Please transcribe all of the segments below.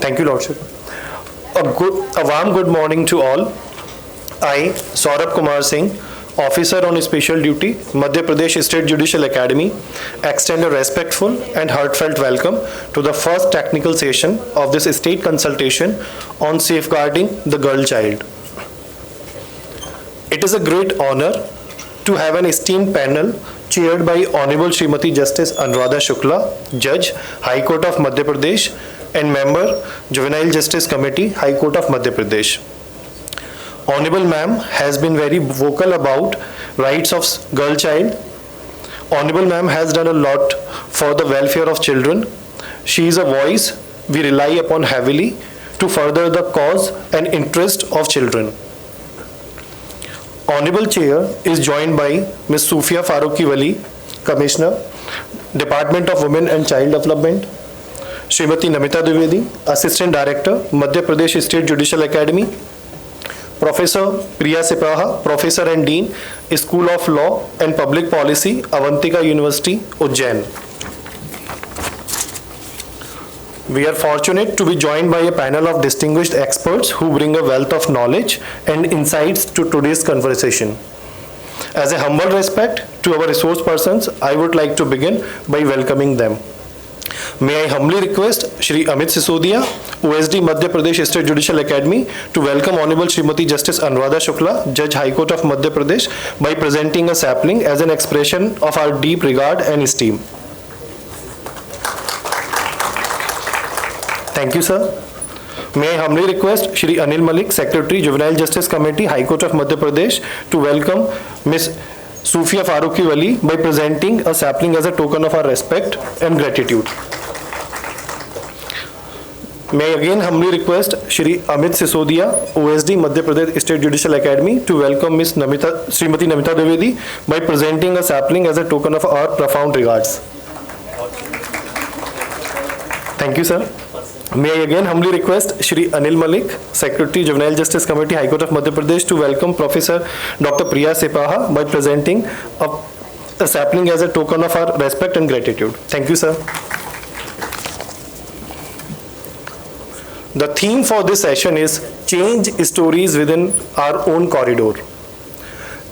Thank you, Lordship. A warm good morning to all. I, Saurabh Kumar Singh, Officer on Special Duty, Madhya Pradesh State Judicial Academy, extend a respectful and heartfelt welcome to the first technical session of this state consultation on safeguarding the girl child. It is a great honor to have an esteemed panel chaired by Honorable Srimati Justice Anuradha Shukla, Judge, High Court of Madhya Pradesh, and Member, Juvenile Justice Committee, High Court of Madhya Pradesh. Honorable Ma'am has been very vocal about rights of girl child. Honorable Ma'am has done a lot for the welfare of children. She is a voice we rely upon heavily to further the cause and interest of children. Honorable Chair is joined by Ms. Sufia Farooqi Wali, Commissioner, Department of Women and Child Development, Srimati Namita Dwivedi, Assistant Director, Madhya Pradesh State Judicial Academy, Professor Priya Sepaha, Professor and Dean, School of Law and Public Policy, Avantika University, Ujjain. We are fortunate to be joined by a panel of distinguished experts who bring a wealth of knowledge and insights to today's conversation. As a humble respect to our resource persons, I would like to begin by welcoming them. May I humbly request Shri Amit Sisodia, OSD Madhya Pradesh State Judicial Academy, to welcome Honorable Srimati Justice Anuradha Shukla, Judge High Court of Madhya Pradesh, by presenting a sapling as an expression of our deep regard and esteem. Thank you, sir. May I humbly request Shri Anil Malik, Secretary, Juvenile Justice Committee, High Court of Madhya Pradesh, to welcome Ms. Sufia Farooqi Wali by presenting a sapling as a token of our respect and gratitude. May I again humbly request Shri Amit Sisodia, OSD Madhya Pradesh State Judicial Academy, to welcome Ms. Srimati Namita Dwivedi by presenting a sapling as a token of our profound regards. Thank you, sir. May I again humbly request Shri Anil Malik, Secretary, Juvenile Justice Committee, High Court of Madhya Pradesh, to welcome Professor Dr. Priya Sepaha by presenting a sapling as a token of our respect and gratitude. Thank you, sir. The theme for this session is change stories within our own corridor.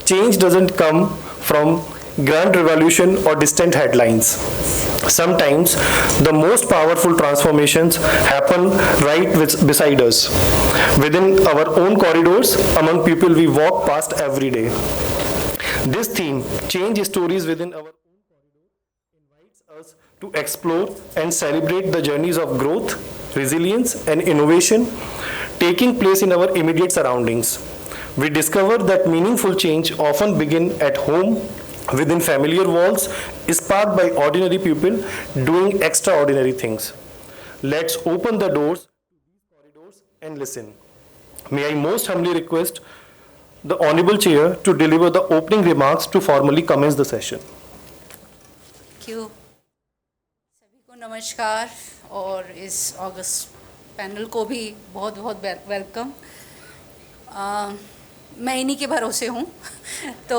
Change doesn't come from grand revolution or distant headlines. Sometimes the most powerful transformations happen right beside us, within our own corridors, among people we walk past every day. This theme, change stories within our own corridor, invites us to explore and celebrate the journeys of growth, resilience, and innovation taking place in our immediate surroundings. We discover that meaningful change often begins at home, within familiar walls, sparked by ordinary people doing extraordinary things. Let's open the doors to these corridors and listen. May I most humbly request the Honorable Chair to deliver the opening remarks to formally commence the session. Thank you. सभी को नमस्कार और इस अगस्त panel को भी बहुत बहुत welcome. मैं इन्हीं के भरोसे हूँ तो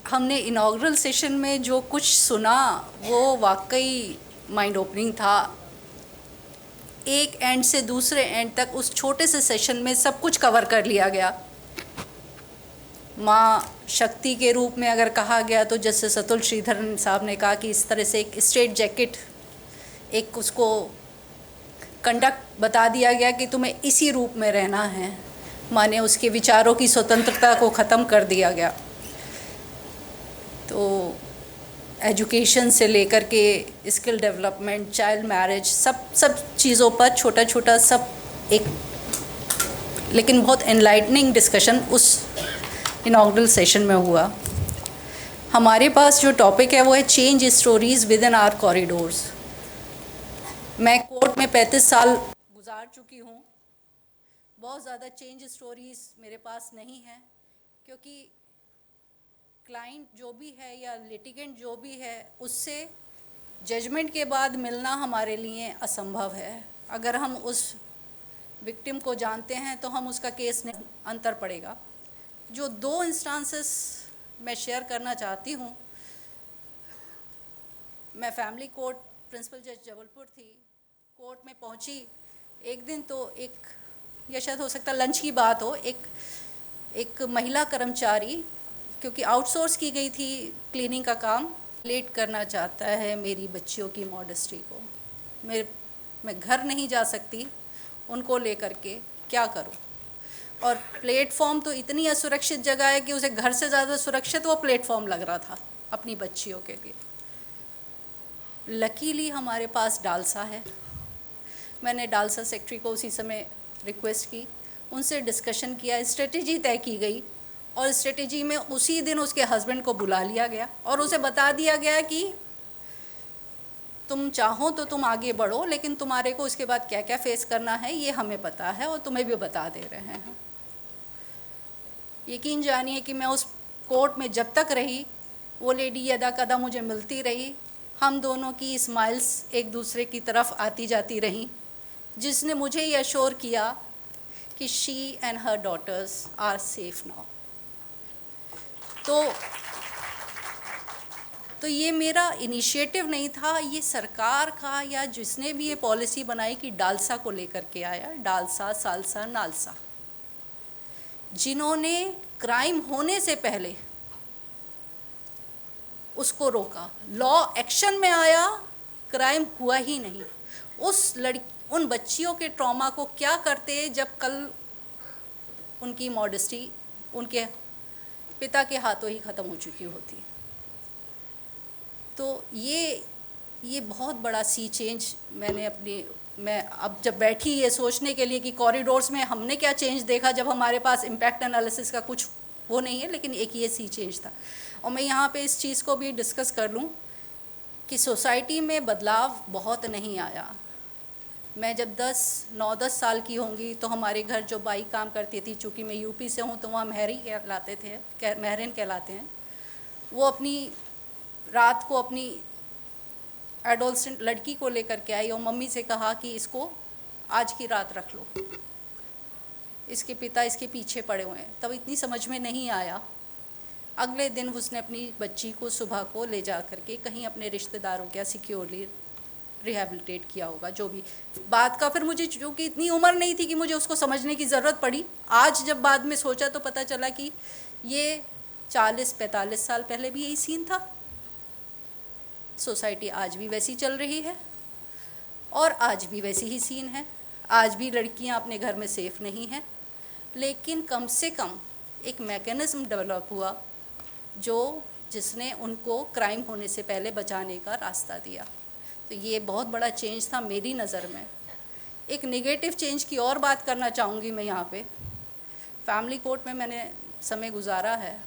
हमने इनॉग्रल सेशन में जो कुछ सुना वो वाकई माइंड ओपनिंग था। एक एंड से दूसरे एंड तक उस छोटे से सेशन में सब कुछ कवर कर लिया गया। माँ शक्ति के रूप में अगर कहा गया तो जस्टिस अतुल श्रीधरन साहब ने कहा कि इस तरह से एक स्ट्रेट जैकेट, एक उसको कंडक्ट बता दिया गया कि तुम्हें इसी रूप में रहना है। माने उसके विचारों की स्वतंत्रता को ख़त्म कर दिया गया। तो एजुकेशन से लेकर के स्किल डेवलपमेंट, चाइल्ड मैरिज, सब चीज़ों पर छोटा छोटा सब एक, लेकिन बहुत एनलाइटनिंग डिस्कशन उस इनॉग्रल सेशन में हुआ। हमारे पास जो टॉपिक है वो है change stories within our corridors. मैं कोर्ट में 35 साल गुजार चुकी हूँ। बहुत ज़्यादा चेंज स्टोरीज़ मेरे पास नहीं है, क्योंकि क्लाइंट जो भी है या लिटिगेंट जो भी है उससे जजमेंट के बाद मिलना हमारे लिए असंभव है। अगर हम उस विक्टिम को जानते हैं तो हम उसका केस नहीं, अंतर पड़ेगा। जो दो इंस्टांसेस मैं शेयर करना चाहती हूँ, मैं फैमिली कोर्ट प्रिंसिपल जज जबलपुर थी, कोर्ट में पहुंची। एक दिन तो या शायद हो सकता लंच की बात हो, एक महिला कर्मचारी, क्योंकि आउटसोर्स की गई थी क्लीनिंग का काम, लेट करना चाहता है मेरी बच्चियों की मॉडेस्टी को। मैं घर नहीं जा सकती उनको लेकर के, क्या करूं? और प्लेटफॉर्म तो इतनी असुरक्षित जगह है कि उसे घर से ज़्यादा सुरक्षित वो प्लेटफॉर्म लग रहा था अपनी बच्चियों के लिए। लकीली हमारे पास डालसा है। मैंने डालसा सेक्रेटरी को उसी समय रिक्वेस्ट की, उनसे डिस्कशन किया, स्ट्रेटेजी तय की गई और स्ट्रेटेजी में उसी दिन उसके हस्बैंड को बुला लिया गया और उसे बता दिया गया कि तुम चाहो तो तुम आगे बढ़ो, लेकिन तुम्हारे को उसके बाद क्या क्या फेस करना है ये हमें पता है और तुम्हें भी बता दे रहे हैं। यकीन जानिए कि मैं उस कोर्ट में जब तक रही, वो लेडी यदा कदा मुझे मिलती रही, हम दोनों की स्माइल्स एक दूसरे की तरफ आती जाती रहीं, जिसने मुझे ये अश्योर किया कि she and her daughters are safe now. तो ये मेरा इनिशिएटिव नहीं था, ये सरकार का या जिसने भी ये पॉलिसी बनाई कि डालसा को लेकर के आया, डालसा, सालसा, नालसा, जिन्होंने क्राइम होने से पहले उसको रोका। लॉ एक्शन में आया, क्राइम हुआ ही नहीं। उन बच्चियों के ट्रॉमा को क्या करते जब कल उनकी मॉडेस्टी उनके पिता के हाथों ही ख़त्म हो चुकी होती। तो ये बहुत बड़ा सी चेंज मैं अब जब बैठी ये सोचने के लिए कि कॉरिडोर्स में हमने क्या चेंज देखा, जब हमारे पास इम्पैक्ट एनालिसिस का कुछ वो नहीं है, लेकिन एक ये सी चेंज था। और मैं यहाँ पे इस चीज़ को भी डिस्कस कर लूँ कि सोसाइटी में बदलाव बहुत नहीं आया। मैं जब 9-10 साल की होंगी तो हमारे घर जो बाई काम करती थी, चूँकि मैं यूपी से हूँ तो वहाँ महरीन कहलाते हैं, वो अपनी रात को अपनी एडोलसेंट लड़की को लेकर के आई और मम्मी से कहा कि इसको आज की रात रख लो, इसके पिता इसके पीछे पड़े हुए हैं। तब इतनी समझ में नहीं आया। अगले दिन उसने अपनी बच्ची को सुबह को ले जा करके कहीं अपने रिश्तेदारों के सिक्योरली रिहैबिलिटेट किया होगा, जो भी बात का। फिर मुझे चूँकि इतनी उम्र नहीं थी कि मुझे उसको समझने की ज़रूरत पड़ी, आज जब बाद में सोचा तो पता चला कि ये 40-45 साल पहले भी यही सीन था। सोसाइटी आज भी वैसी चल रही है और आज भी वैसी ही सीन है। आज भी लड़कियां अपने घर में सेफ़ नहीं हैं, लेकिन कम से कम एक मैकेनिज़्म डेवलप हुआ जिसने उनको क्राइम होने से पहले बचाने का रास्ता दिया। तो ये बहुत बड़ा चेंज था मेरी नज़र में। एक नेगेटिव चेंज की और बात करना चाहूँगी मैं यहाँ पे। फैमिली कोर्ट में मैंने समय गुजारा है।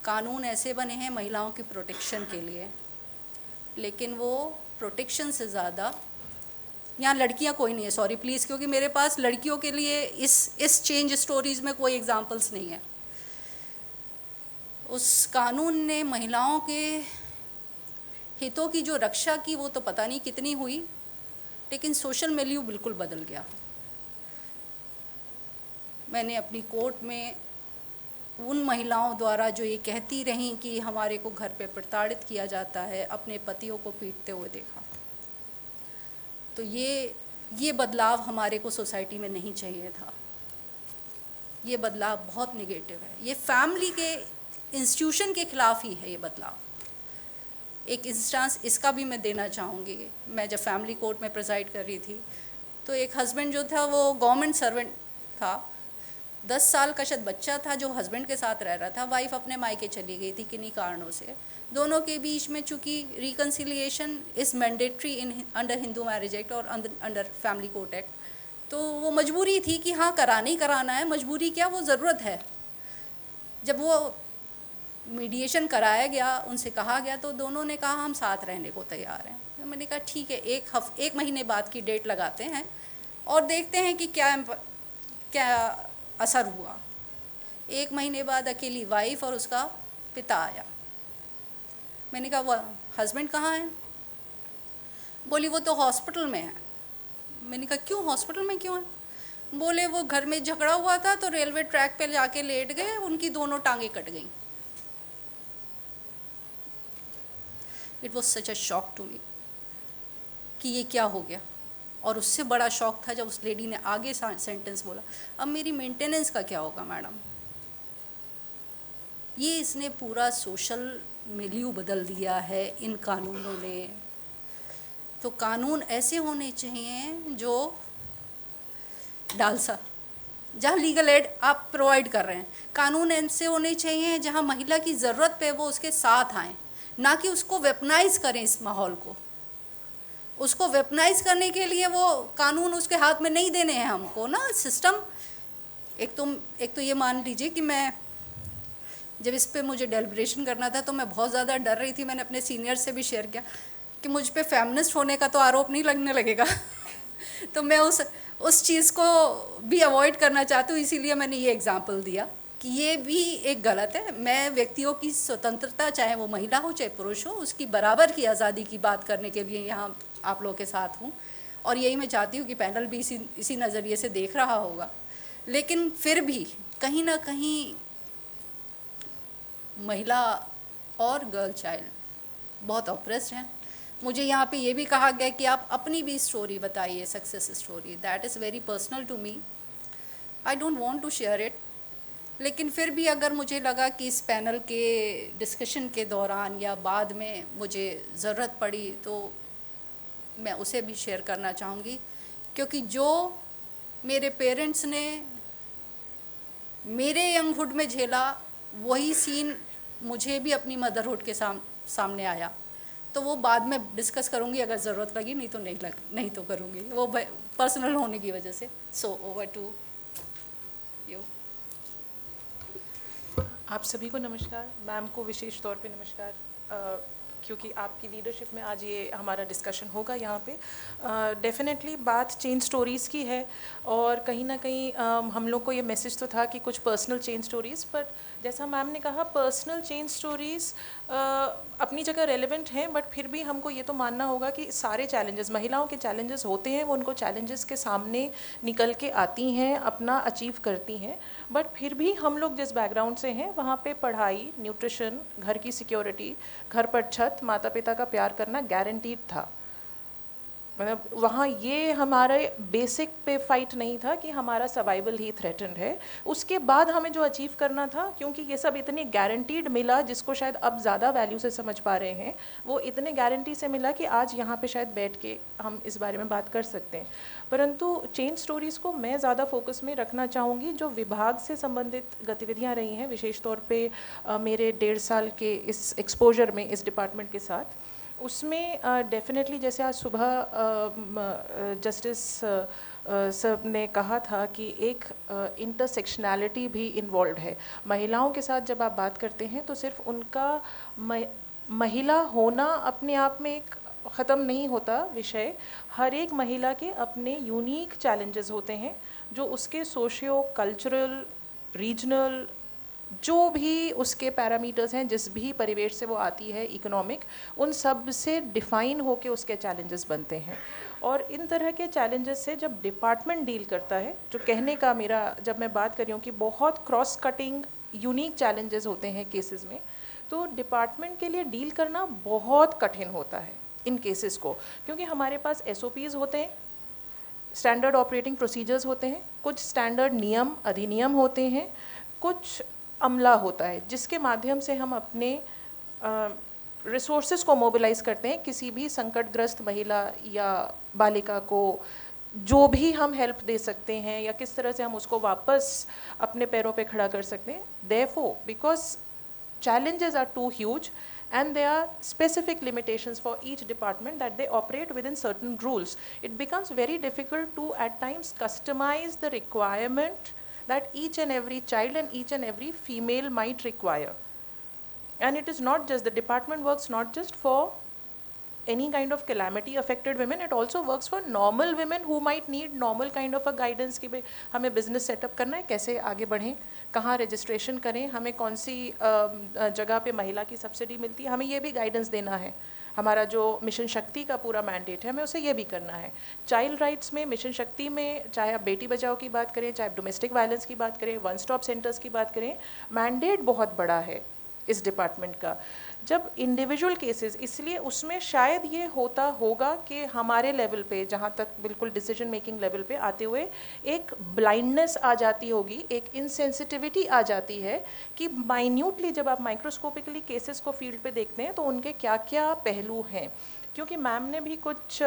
कानून ऐसे बने हैं महिलाओं की प्रोटेक्शन के लिए, लेकिन वो प्रोटेक्शन से ज़्यादा यहाँ लड़कियाँ कोई नहीं है, सॉरी प्लीज़, क्योंकि मेरे पास लड़कियों के लिए इस चेंज स्टोरीज़ में कोई एग्जांपल्स नहीं है। उस कानून ने महिलाओं के हितों की जो रक्षा की वो तो पता नहीं कितनी हुई, लेकिन सोशल मिलियू बिल्कुल बदल गया। मैंने अपनी कोर्ट में उन महिलाओं द्वारा जो ये कहती रहीं कि हमारे को घर पे प्रताड़ित किया जाता है, अपने पतियों को पीटते हुए देखा। तो ये बदलाव हमारे को सोसाइटी में नहीं चाहिए था। ये बदलाव बहुत नेगेटिव है। ये फैमिली के इंस्टीट्यूशन के ख़िलाफ़ ही है ये बदलाव। एक इंस्टांस इसका भी मैं देना चाहूँगी। मैं जब फैमिली कोर्ट में प्रिजाइड कर रही थी तो एक हस्बैंड जो था वो गवर्नमेंट सर्वेंट था, 10 साल का शायद बच्चा था जो हस्बैंड के साथ रह रहा था। वाइफ अपने मायके चली गई थी किन्हीं कारणों से। दोनों के बीच में चूँकि reconciliation is mandatory under Hindu marriage act और अंडर फैमिली कोर्ट एक्ट, तो वो मजबूरी थी कि हाँ कराना ही कराना है। मजबूरी क्या, वो ज़रूरत है। जब वो मीडिएशन कराया गया, उनसे कहा गया, तो दोनों ने कहा हम साथ रहने को तैयार हैं। तो मैंने कहा ठीक है, एक महीने बाद की डेट लगाते हैं और देखते हैं कि क्या असर हुआ। 1 महीने बाद अकेली वाइफ और उसका पिता आया। मैंने कहा वो हस्बैंड कहाँ है? बोली वो तो हॉस्पिटल में है। मैंने कहा क्यों, हॉस्पिटल में क्यों है? बोले वो घर में झगड़ा हुआ था तो रेलवे ट्रैक पे जाके लेट गए, उनकी दोनों टांगें कट गईं। It was such a shock to me. कि ये क्या हो गया। और उससे बड़ा शौक था जब उस लेडी ने आगे सेंटेंस बोला, अब मेरी मेंटेनेंस का क्या होगा मैडम। ये इसने पूरा सोशल मिलियू बदल दिया है इन कानूनों ने। तो कानून ऐसे होने चाहिए जो डालसा, जहाँ लीगल एड आप प्रोवाइड कर रहे हैं, कानून ऐसे होने चाहिए जहाँ महिला की ज़रूरत पे वो उसके साथ आएँ, ना कि उसको वेपनाइज करें इस माहौल को। उसको वेपनाइज करने के लिए वो कानून उसके हाथ में नहीं देने हैं हमको ना, सिस्टम। एक तो ये मान लीजिए कि मैं जब इस पे मुझे डेलिब्रेशन करना था तो मैं बहुत ज़्यादा डर रही थी। मैंने अपने सीनियर से भी शेयर किया कि मुझ पे फेमिनिस्ट होने का तो आरोप नहीं लगने लगेगा तो मैं उस चीज़ को भी अवॉइड करना चाहती हूँ, इसीलिए मैंने ये एग्जांपल दिया कि ये भी एक गलत है। मैं व्यक्तियों की स्वतंत्रता, चाहे वो महिला हो चाहे पुरुष हो, उसकी बराबर की आज़ादी की बात करने के लिए यहाँ आप लोगों के साथ हूँ। और यही मैं चाहती हूँ कि पैनल भी इसी नज़रिए से देख रहा होगा। लेकिन फिर भी कहीं ना कहीं महिला और गर्ल चाइल्ड बहुत ऑप्रेस्ड हैं। मुझे यहाँ पे ये भी कहा गया कि आप अपनी भी स्टोरी बताइए, success story. That is very personal to me, I don't want to share it. लेकिन फिर भी अगर मुझे लगा कि इस पैनल के डिस्कशन के दौरान या बाद में मुझे ज़रूरत पड़ी तो मैं उसे भी शेयर करना चाहूँगी, क्योंकि जो मेरे पेरेंट्स ने मेरे यंगहुड में झेला वही सीन मुझे भी अपनी मदरहुड के सामने आया। तो वो बाद में डिस्कस करूँगी अगर ज़रूरत लगी, नहीं तो नहीं तो करूँगी, वो पर्सनल होने की वजह से। So over to you. आप सभी को नमस्कार, मैम को विशेष तौर पे नमस्कार, क्योंकि आपकी लीडरशिप में आज ये हमारा डिस्कशन होगा यहाँ पे। डेफिनेटली बात चेंज स्टोरीज़ की है और कहीं ना कहीं हम लोग को ये मैसेज तो था कि कुछ पर्सनल चेंज स्टोरीज़, बट जैसा मैम ने कहा पर्सनल चेंज स्टोरीज़ अपनी जगह रेलेवेंट हैं, बट फिर भी हमको ये तो मानना होगा कि सारे चैलेंजेस, महिलाओं के चैलेंजेस होते हैं, वो उनको चैलेंजेस के सामने निकल के आती हैं, अपना अचीव करती हैं। बट फिर भी हम लोग जिस बैकग्राउंड से हैं वहाँ पे पढ़ाई, न्यूट्रिशन, घर की सिक्योरिटी, घर पर छत, माता पिता का प्यार करना गारंटीड था। मतलब वहाँ ये हमारे बेसिक पे फाइट नहीं था कि हमारा सर्वाइवल ही थ्रेटन्ड है। उसके बाद हमें जो अचीव करना था, क्योंकि ये सब इतने गारंटीड मिला, जिसको शायद अब ज़्यादा वैल्यू से समझ पा रहे हैं, वो इतने गारंटी से मिला कि आज यहाँ पे शायद बैठ के हम इस बारे में बात कर सकते हैं। परंतु चेंज स्टोरीज़ को मैं ज़्यादा फोकस में रखना चाहूँगी। जो विभाग से संबंधित गतिविधियाँ रही हैं, विशेष तौर पर मेरे 1.5 साल के इस एक्सपोजर में इस डिपार्टमेंट के साथ, उसमें डेफिनेटली जैसे आज सुबह जस्टिस सर ने कहा था कि एक इंटरसेक्शनैलिटी भी इन्वॉल्व है। महिलाओं के साथ जब आप बात करते हैं तो सिर्फ उनका महिला होना अपने आप में एक ख़त्म नहीं होता विषय। हर एक महिला के अपने यूनिक चैलेंजेस होते हैं, जो उसके सोशियो कल्चरल, रीजनल, जो भी उसके पैरामीटर्स हैं, जिस भी परिवेश से वो आती है, इकोनॉमिक, उन सब से डिफ़ाइन होके उसके चैलेंजेस बनते हैं। और इन तरह के चैलेंजेस से जब डिपार्टमेंट डील करता है, जो कहने का मेरा, जब मैं बात कर रही हूँ कि बहुत क्रॉस कटिंग यूनिक चैलेंजेस होते हैं केसेस में, तो डिपार्टमेंट के लिए डील करना बहुत कठिन होता है इन केसेस को, क्योंकि हमारे पास SOPs होते हैं, स्टैंडर्ड ऑपरेटिंग प्रोसीजर्स होते हैं, कुछ स्टैंडर्ड नियम अधिनियम होते हैं, कुछ अमला होता है जिसके माध्यम से हम अपने रिसोर्सेज को मोबिलाइज करते हैं। किसी भी संकटग्रस्त महिला या बालिका को जो भी हम हेल्प दे सकते हैं या किस तरह से हम उसको वापस अपने पैरों पे खड़ा कर सकते हैं। Therefore, because challenges are too huge and there are specific limitations for each department that they operate within certain rules, it becomes very difficult to at times customize the requirement that each and every child and each and every female might require. And it is not just, the department works not just for any kind of calamity affected women, it also works for normal women who might need normal kind of a guidance कि भाई हमें business setup करना है, कैसे आगे बढ़ें, कहाँ registration करें, हमें कौन सी जगह पे महिला की सब्सिडी मिलती है, हमें ये भी गाइडेंस देना है। हमारा जो मिशन शक्ति का पूरा मैंडेट है, हमें उसे ये भी करना है। चाइल्ड राइट्स में, मिशन शक्ति में, चाहे आप बेटी बचाओ की बात करें, चाहे आप डोमेस्टिक वायलेंस की बात करें, वन स्टॉप सेंटर्स की बात करें, मैंडेट बहुत बड़ा है। इस डिपार्टमेंट का। जब इंडिविजुअल केसेस, इसलिए उसमें शायद ये होता होगा कि हमारे लेवल पे, जहाँ तक बिल्कुल डिसीजन मेकिंग लेवल पे आते हुए एक ब्लाइंडनेस आ जाती होगी, एक इनसेंसिटिविटी आ जाती है कि माइन्यूटली जब आप माइक्रोस्कोपिकली केसेस को फील्ड पे देखते हैं तो उनके क्या क्या पहलू हैं। क्योंकि मैम ने भी कुछ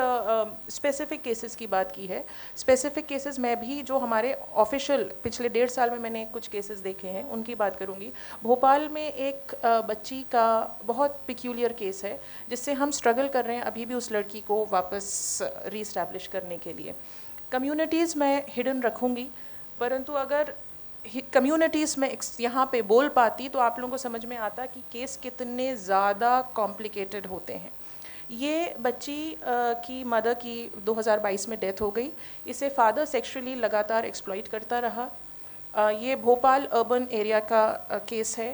स्पेसिफिक केसेस की बात की है। स्पेसिफिक केसेस मैं भी जो हमारे ऑफिशियल पिछले 1.5 साल में मैंने कुछ केसेस देखे हैं उनकी बात करूंगी। भोपाल में एक बच्ची का बहुत पिक्यूलियर केस है जिससे हम स्ट्रगल कर रहे हैं अभी भी उस लड़की को वापस रीस्टैब्लिश करने के लिए। कम्युनिटीज़ मैं हिडन रखूँगी, परंतु अगर कम्युनिटीज़ में यहाँ पे बोल पाती तो आप लोगों को समझ में आता कि केस कितने ज़्यादा कॉम्प्लिकेटेड होते हैं। ये बच्ची की मदर की 2022 में डेथ हो गई। इसे फादर सेक्सुअली लगातार एक्सप्लॉइट करता रहा। ये भोपाल अर्बन एरिया का केस है।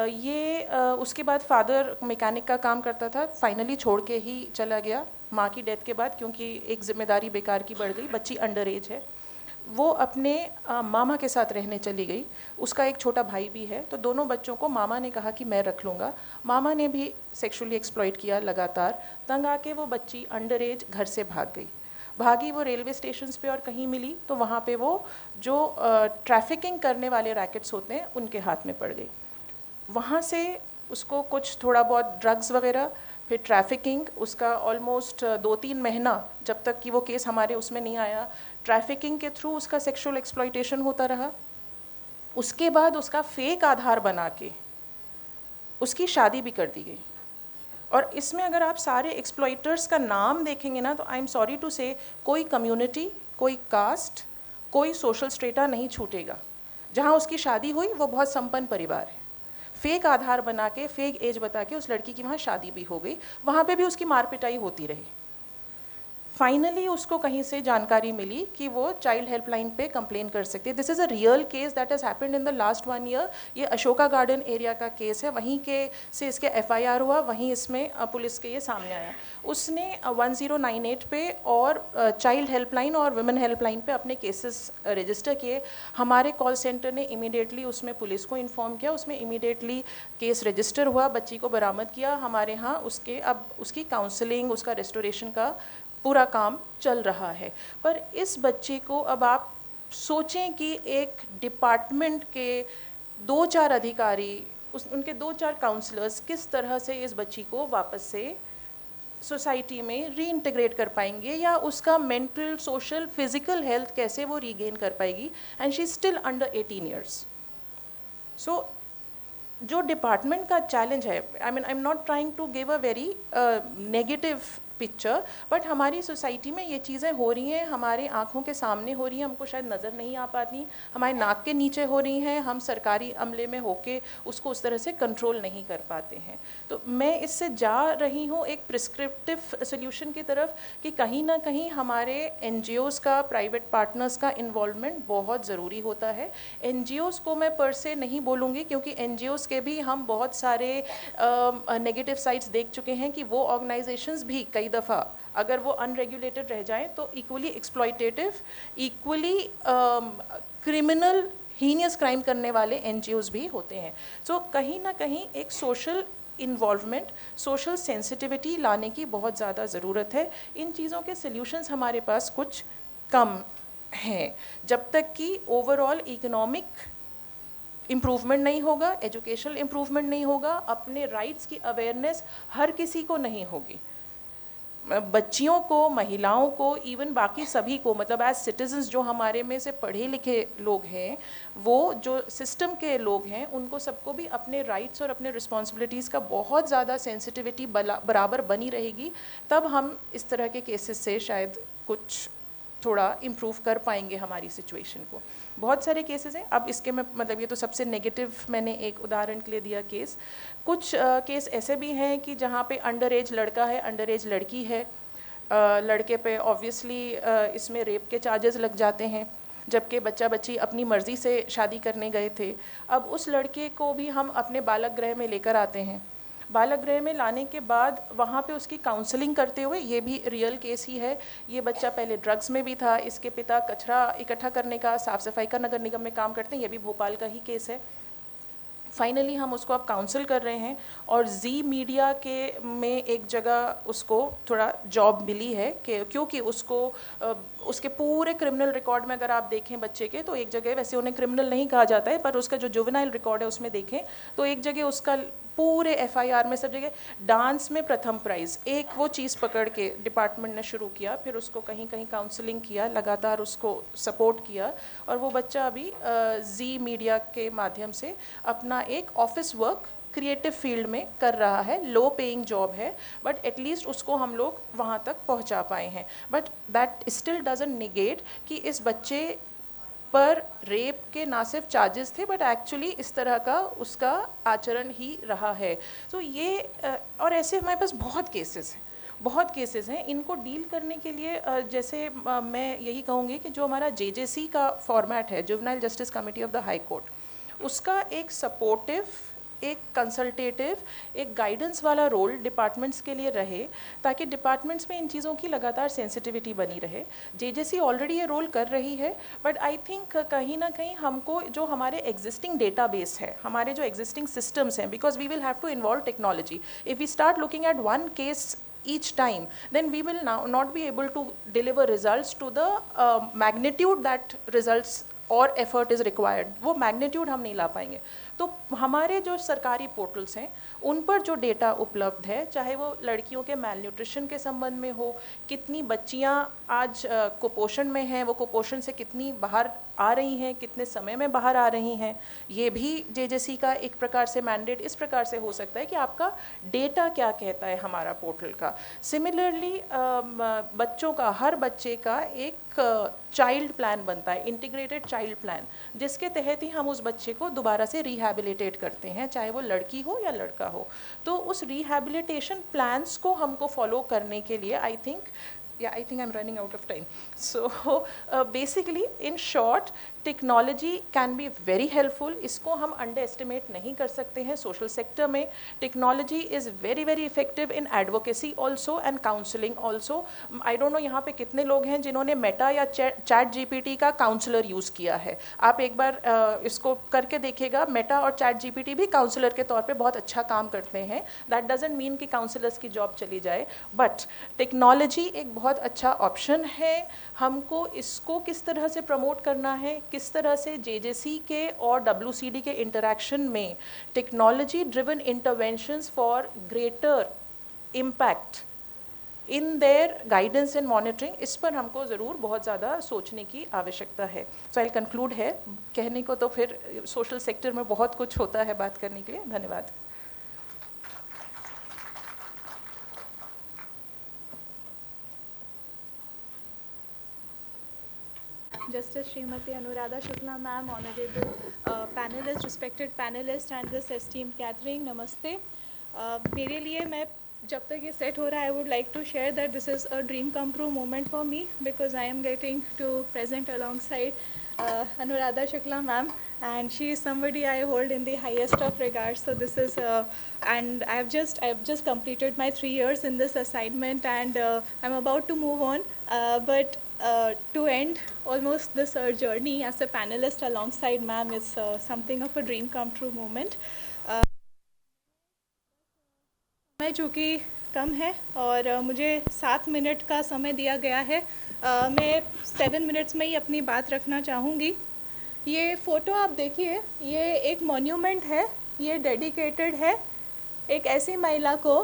ये उसके बाद फादर मैकेनिक का काम करता था, फाइनली छोड़ के ही चला गया माँ की डेथ के बाद, क्योंकि एक जिम्मेदारी बेकार की बढ़ गई। बच्ची अंडर एज है। वो अपने मामा के साथ रहने चली गई। उसका एक छोटा भाई भी है, तो दोनों बच्चों को मामा ने कहा कि मैं रख लूँगा। मामा ने भी सेक्सुअली एक्सप्लॉइट किया लगातार। तंग आके वो बच्ची अंडर एज घर से भागी। वो रेलवे स्टेशन पे और कहीं मिली तो वहाँ पे वो जो ट्रैफिकिंग करने वाले रैकेट्स होते हैं उनके हाथ में पड़ गई। वहाँ से उसको कुछ थोड़ा बहुत ड्रग्स वगैरह, फिर ट्रैफिकिंग, उसका ऑलमोस्ट 2-3 महीना जब तक कि वो केस हमारे उसमें नहीं आया, ट्रैफिकिंग के थ्रू उसका सेक्सुअल एक्सप्लॉइटेशन होता रहा। उसके बाद उसका फेक आधार बना के उसकी शादी भी कर दी गई। और इसमें अगर आप सारे एक्सप्लॉइटर्स का नाम देखेंगे ना तो आई एम सॉरी टू से कोई कम्युनिटी, कोई कास्ट, कोई सोशल स्ट्रेटा नहीं छूटेगा। जहाँ उसकी शादी हुई वो बहुत संपन्न परिवार है। फेक आधार बना के, फेक एज बता के उस लड़की की वहाँ शादी भी हो गई। वहाँ पे भी उसकी मार पिटाई होती रही। फाइनली उसको कहीं से जानकारी मिली कि वो चाइल्ड हेल्पलाइन पे कंप्लेन कर सकती है। This is a real case that has happened in the last 1 year. ये अशोका गार्डन एरिया का केस है। वहीं के से इसके FIR हुआ, वहीं इसमें पुलिस के ये सामने आया। उसने 1098 पे और चाइल्ड हेल्पलाइन और वुमेन हेल्पलाइन पे अपने केसेस रजिस्टर किए। हमारे कॉल सेंटर ने इमीडिएटली उसमें पुलिस को इन्फॉर्म किया। उसमें इमीडिएटली केस रजिस्टर हुआ, बच्ची को बरामद किया हमारे यहाँ। उसके अब उसकी काउंसलिंग, उसका रेस्टोरेशन का पूरा काम चल रहा है। पर इस बच्चे को अब आप सोचें कि एक डिपार्टमेंट के 2-4 अधिकारी, उनके 2-4 काउंसलर्स किस तरह से इस बच्ची को वापस से सोसाइटी में रीइंटीग्रेट कर पाएंगे, या उसका मेंटल, सोशल, फिजिकल हेल्थ कैसे वो रीगेन कर पाएगी। And she is still under 18 years. So जो डिपार्टमेंट का चैलेंज है, I mean I am not trying to give a very negative picture, but हमारी सोसाइटी में ये चीज़ें हो रही हैं, हमारे आँखों के सामने हो रही हैं, हमको शायद नज़र नहीं आ पाती, हमारे नाक के नीचे हो रही हैं, हम सरकारी अमले में होके उसको उस तरह से कंट्रोल नहीं कर पाते हैं। तो मैं इससे जा रही हूँ एक प्रिस्क्रिप्टिव सोल्यूशन की तरफ कि कहीं ना कहीं हमारे NGOs का, प्राइवेट पार्टनर्स का इन्वॉल्वमेंट बहुत ज़रूरी होता है। NGOs को मैं पर से नहीं बोलूँगी, क्योंकि NGOs के भी हम बहुत सारे नेगेटिव साइड्स देख चुके हैं कि वो ऑर्गेनाइजेशंस भी कई दफ़ा अगर वो अनरेगुलेटेड रह जाएं तो equally exploitative, equally criminal, heinous crime करने वाले NGOs भी होते हैं। सो कहीं ना कहीं एक सोशल इन्वॉल्वमेंट, सोशल सेंसिटिविटी लाने की बहुत ज़्यादा ज़रूरत है। इन चीज़ों के सल्यूशंस हमारे पास कुछ कम हैं। जब तक कि ओवरऑल इकोनॉमिक इम्प्रूवमेंट नहीं होगा, एजुकेशनल इम्प्रूवमेंट नहीं होगा, अपने राइट्स की अवेयरनेस हर किसी को नहीं होगी, बच्चियों को, महिलाओं को, इवन बाकी सभी को, मतलब एज सिटीजन्स जो हमारे में से पढ़े लिखे लोग हैं, वो जो सिस्टम के लोग हैं, उनको सबको भी अपने राइट्स और अपने रिस्पॉन्सिबिलिटीज़ का बहुत ज़्यादा सेंसिटिविटी बराबर बनी रहेगी, तब हम इस तरह के केसेस से शायद कुछ थोड़ा इम्प्रूव कर पाएंगे हमारी सिचुएशन को। बहुत सारे केसेस हैं। अब इसके में मतलब ये तो सबसे नेगेटिव मैंने एक उदाहरण के लिए दिया केस। कुछ केस ऐसे भी हैं कि जहाँ पे अंडर एज लड़का है, अंडर एज लड़की है। लड़के पे ऑब्वियसली इसमें रेप के चार्जेस लग जाते हैं, जबकि बच्चा बच्ची अपनी मर्ज़ी से शादी करने गए थे। अब उस लड़के को भी हम अपने बालक गृह में लेकर आते हैं। बालक गृह में लाने के बाद वहाँ पे उसकी काउंसलिंग करते हुए, ये भी रियल केस ही है, ये बच्चा पहले ड्रग्स में भी था, इसके पिता कचरा इकट्ठा करने का, साफ़ सफाई का नगर निगम में काम करते हैं, ये भी भोपाल का ही केस है। फाइनली हम उसको अब काउंसिल कर रहे हैं और जी मीडिया के में एक जगह उसको थोड़ा जॉब मिली है कि क्योंकि उसको उसके पूरे क्रिमिनल रिकॉर्ड में अगर आप देखें बच्चे के, तो एक जगह, वैसे उन्हें क्रिमिनल नहीं कहा जाता है, पर उसका जो जुवेनाइल रिकॉर्ड है उसमें देखें तो एक जगह उसका पूरे एफआईआर में सब जगह डांस में प्रथम प्राइज़, एक वो चीज़ पकड़ के डिपार्टमेंट ने शुरू किया, फिर उसको कहीं कहीं काउंसलिंग किया, लगातार उसको सपोर्ट किया और वो बच्चा अभी जी मीडिया के माध्यम से अपना एक ऑफिस वर्क क्रिएटिव फील्ड में कर रहा है। लो पेइंग जॉब है बट एटलीस्ट उसको हम लोग वहाँ तक पहुँचा पाए हैं। But that still doesn't negate कि इस बच्चे पर रेप के ना सिर्फ चार्जेस थे बट एक्चुअली इस तरह का उसका आचरण ही रहा है। तो ये और ऐसे हमारे पास बहुत केसेस हैं। इनको डील करने के लिए जैसे मैं यही कहूँगी कि जो हमारा जेजेसी का फॉर्मेट है, juvenile justice committee of the high court, उसका एक सपोर्टिव, एक कंसल्टेटिव, एक गाइडेंस वाला रोल डिपार्टमेंट्स के लिए रहे ताकि डिपार्टमेंट्स में इन चीज़ों की लगातार सेंसिटिविटी बनी रहे। जेजेसी ऑलरेडी ये रोल कर रही है बट आई थिंक कहीं ना कहीं हमको जो हमारे एग्जिस्टिंग डेटाबेस है, हमारे जो एग्जिस्टिंग सिस्टम्स हैं, because we will have to involve technology, if we start looking at one case each time, then we will now not be able to deliver results to the magnitude that results और effort is required, वो magnitude हम नहीं ला पाएंगे। तो हमारे जो सरकारी portals हैं उन पर जो डेटा उपलब्ध है, चाहे वो लड़कियों के मेल न्यूट्रिशन के संबंध में हो, कितनी बच्चियां आज कुपोषण में हैं, वो कुपोषण से कितनी बाहर आ रही हैं, कितने समय में बाहर आ रही हैं, ये भी जेजेसी का एक प्रकार से मैंडेट इस प्रकार से हो सकता है कि आपका डेटा क्या कहता है हमारा पोर्टल का। सिमिलरली बच्चों का, हर बच्चे का एक चाइल्ड प्लान बनता है, इंटीग्रेटेड चाइल्ड प्लान, जिसके तहत ही हम उस बच्चे को दोबारा से रिहैबिलिटेट करते हैं, चाहे वो लड़की हो या लड़का हो। तो उस रिहैबिलिटेशन प्लान्स को हमको फॉलो करने के लिए I think I'm running out of time. So basically in short, technology can be very helpful, इसको हम अंडर एस्टिमेट नहीं कर सकते हैं। सोशल सेक्टर में technology is very very effective in advocacy also and counselling also. I don't know यहाँ पे कितने लोग हैं जिन्होंने मेटा या चैट जीपीटी का काउंसलर यूज़ किया है। आप एक बार इसको करके देखिएगा, मेटा और चैट जीपीटी भी काउंसलर के तौर पे बहुत अच्छा काम करते हैं। दैट डजंट मीन कि काउंसलर्स की जॉब चली जाए, बट टेक्नोलॉजी एक बहुत अच्छा ऑप्शन है। हमको इसको किस तरह से प्रमोट करना है, किस तरह से जेजेसी के और डब्ल्यूसीडी के इंटरैक्शन में technology driven interventions for greater impact in their guidance and monitoring, इस पर हमको ज़रूर बहुत ज़्यादा सोचने की आवश्यकता है। सो आई कंक्लूड है, कहने को तो फिर सोशल सेक्टर में बहुत कुछ होता है बात करने के लिए। धन्यवाद। Justice Srimati Anuradha Shukla ma'am, honorable panelists, respected panelists and this esteemed gathering, namaste. मेरे लिए, मैं जब तक ये सेट हो रहा है, I would like to share that this is a dream come true moment for me because I am getting to present alongside Anuradha Shukla ma'am, and she is somebody I hold in the highest of regards. So this is and I've just completed my 3 years in this assignment, and I'm about to move on, but to end almost this journey as a panelist alongside ma'am is something of a dream come true moment. समय चूँकि कम है और मुझे 7 minute का समय दिया गया है, मैं 7 मिनट्स में ही अपनी बात रखना चाहूँगी। ये फ़ोटो आप देखिए, ये एक मॉन्यूमेंट है, ये डेडिकेटेड है एक ऐसी महिला को